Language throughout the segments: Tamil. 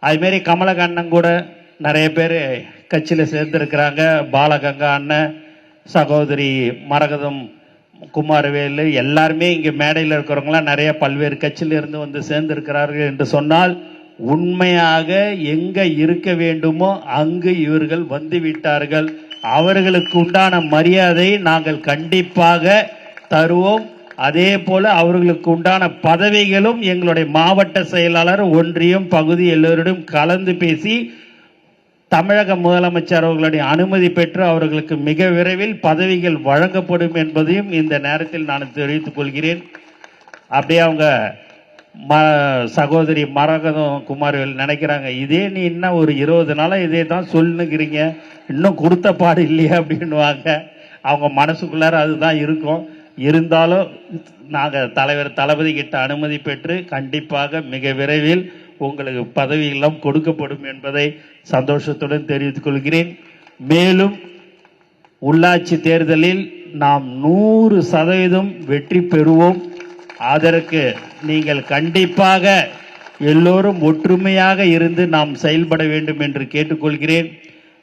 அதுமாரி கமலக்கண்ணன் கூட நிறைய பேர் கட்சியில் சேர்ந்துருக்கிறாங்க. பாலகங்கா அண்ணன், சகோதரி மரகதம், குமாரவேலு, எல்லாருமே இங்கே மேடையில் இருக்கிறவங்களாம் நிறைய பல்வேறு கட்சியில் இருந்து வந்து சேர்ந்திருக்கிறார்கள் என்று சொன்னால், உண்மையாக எங்க இருக்க வேண்டுமோ அங்கு இவர்கள் வந்து விட்டார்கள். அவர்களுக்கு உண்டான மரியாதை நாங்கள் கண்டிப்பாக தருவோம். அதே போல அவர்களுக்கு உண்டான பதவிகளும் எங்களுடைய மாவட்ட செயலாளர், ஒன்றியம், பகுதி எல்லோரிடம் கலந்து பேசி தமிழக முதலமைச்சர் அவர்களுடைய அனுமதி பெற்று அவர்களுக்கு மிக விரைவில் பதவிகள் வழங்கப்படும் என்பதையும் இந்த நேரத்தில் நான் தெரிவித்துக் கொள்கிறேன். அப்படியே அவங்க சகோதரி மரகதம் குமாரவேல் நினைக்கிறாங்க, இதே நீ இன்னும் ஒரு 20 நாளாக இதே தான் சொல்லுங்கிறீங்க, இன்னும் கொடுத்த பாடு இல்லையா அப்படின்வாங்க. அவங்க மனசுக்குள்ளார அதுதான் இருக்கும். இருந்தாலும் நாங்கள் தலைவர் தளபதி கிட்ட அனுமதி பெற்று கண்டிப்பாக மிக விரைவில் உங்களுக்கு பதவியெல்லாம் கொடுக்கப்படும் என்பதை சந்தோஷத்துடன் தெரிவித்துக் கொள்கிறேன். மேலும் உள்ளாட்சி தேர்தலில் நாம் 100% வெற்றி பெறுவோம். அதற்கு நீங்கள் கண்டிப்பாக எல்லோரும் ஒற்றுமையாக இருந்து நாம் செயல்பட வேண்டும் என்று கேட்டுக்கொள்கிறேன்.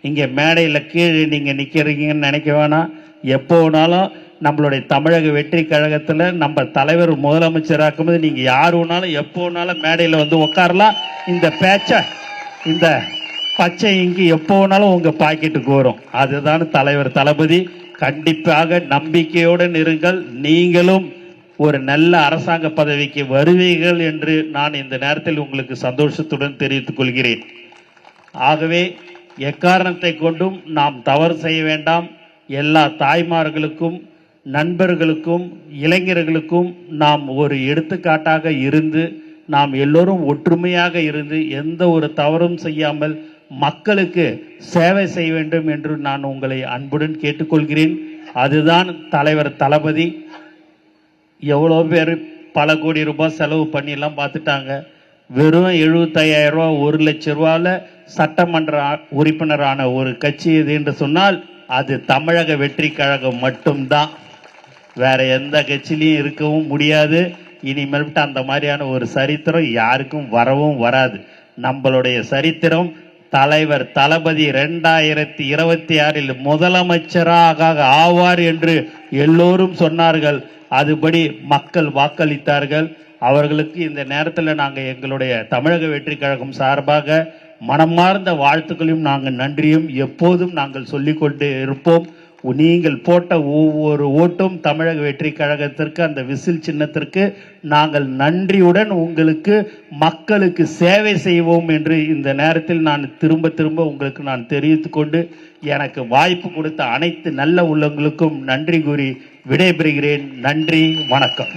இங்கே மேடையில் கீழே நீங்கள் நிற்கிறீங்கன்னு நினைக்க வேணாம். எப்போ வேணாலும் நம்மளுடைய தமிழக வெற்றி கழகத்தில் நம்ம தலைவர் முதலமைச்சராக்கும்போது நீங்கள் யார் வேணாலும் எப்போ வேணாலும் மேடையில் வந்து உட்காரலாம். இந்த பேச்சை, இந்த பச்சை இங்கு எப்போ வேணாலும் உங்கள் பாக்கெட்டுக்கு வரும். அதுதான் தலைவர் தளபதி. கண்டிப்பாக நம்பிக்கையுடன் இருங்கள். நீங்களும் ஒரு நல்ல அரசாங்க பதவிக்கு வருவீர்கள் என்று நான் இந்த நேரத்தில் உங்களுக்கு சந்தோஷத்துடன் தெரிவித்துக் கொள்கிறேன். ஆகவே எக்காரணத்தை கொண்டும் நாம் தவறு செய்ய வேண்டாம். எல்லா தாய்மார்களுக்கும், நண்பர்களுக்கும், இளைஞர்களுக்கும் நாம் ஒரு எடுத்துக்காட்டாக இருந்து, நாம் எல்லோரும் ஒற்றுமையாக இருந்து எந்த ஒரு தவறும் செய்யாமல் மக்களுக்கு சேவை செய்ய வேண்டும் என்று நான் உங்களை அன்புடன் கேட்டுக்கொள்கிறேன். அதுதான் தலைவர் தளபதி. எவ்வளோ பேர் பல கோடி ரூபாய் செலவு பண்ணிலாம் பார்த்துட்டாங்க. வெறும் 75,000 ரூபா, 1 லட்சம் ரூபாயில் சட்டமன்ற உறுப்பினரான ஒரு கட்சி இது என்று சொன்னால் அது தமிழக வெற்றி கழகம் மட்டும்தான். வேற எந்த கட்சியிலையும் இருக்கவும் முடியாது. இனிமேல்ட்டு அந்த மாதிரியான ஒரு சரித்திரம் யாருக்கும் வரவும் வராது. நம்மளுடைய சரித்திரம் தலைவர் தளபதி 2026 முதலமைச்சராக ஆவார் என்று எல்லோரும் சொன்னார்கள். அதுபடி மக்கள் வாக்களித்தார்கள். அவர்களுக்கு இந்த நேரத்தில் நாங்கள் எங்களுடைய தமிழக வெற்றி கழகம் சார்பாக மனமார்ந்த வாழ்த்துக்களையும் நாங்கள் நன்றியும் எப்போதும் நாங்கள் சொல்லிக்கொண்டே இருப்போம். நீங்கள் போட்ட ஒவ்வொரு ஓட்டும் தமிழக வெற்றி கழகத்திற்கு, அந்த விசில் சின்னத்திற்கு நாங்கள் நன்றியுடன் உங்களுக்கு மக்களுக்கு சேவை செய்வோம் என்று இந்த நேரத்தில் நான் திரும்ப உங்களுக்கு நான் தெரிவித்துக் கொண்டு எனக்கு வாய்ப்பு கொடுத்த அனைத்து நல்ல உள்ளங்களுக்கும் நன்றி கூறி விடைபெறுகிறேன். நன்றி, வணக்கம்.